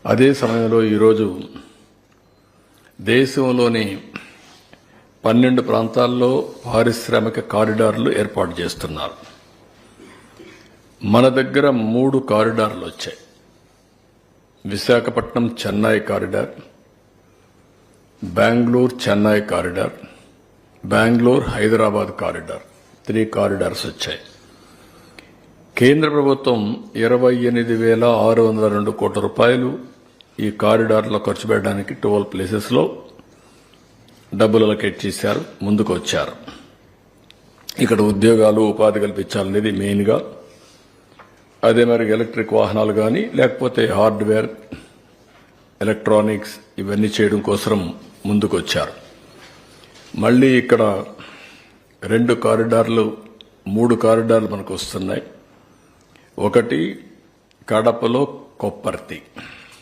అదే సమయంలో ఈరోజు దేశంలోని 12 ప్రాంతాల్లో పారిశ్రామిక కారిడార్లు ఏర్పాటు చేస్తున్నారు. మన దగ్గర 3 కారిడార్లు వచ్చాయి. Visakhapatnam Chennai corridor, Bengaluru Chennai corridor, Bengaluru Hyderabad corridor, 3 corridors వచ్చాయి. కేంద్ర ప్రభుత్వం 28,602 కోట్ల రూపాయలు ఈ కారిడార్లో ఖర్చు పెట్టడానికి 12 ప్లేసెస్లో డబ్బులు అలొకేట్ చేశారు, ముందుకు వచ్చారు. ఇక్కడ ఉద్యోగాలు ఉపాధి కల్పించాలనేది మెయిన్గా. అదే మరి ఎలక్ట్రిక్ వాహనాలు కానీ లేకపోతే హార్డ్వేర్, ఎలక్ట్రానిక్స్ ఇవన్నీ చేయడం కోసం ముందుకు వచ్చారు. మళ్ళీ ఇక్కడ 2 కారిడార్లు 3 కారిడార్లు మనకు వస్తున్నాయి. ఒకటి కడపలో కొప్పర్తి,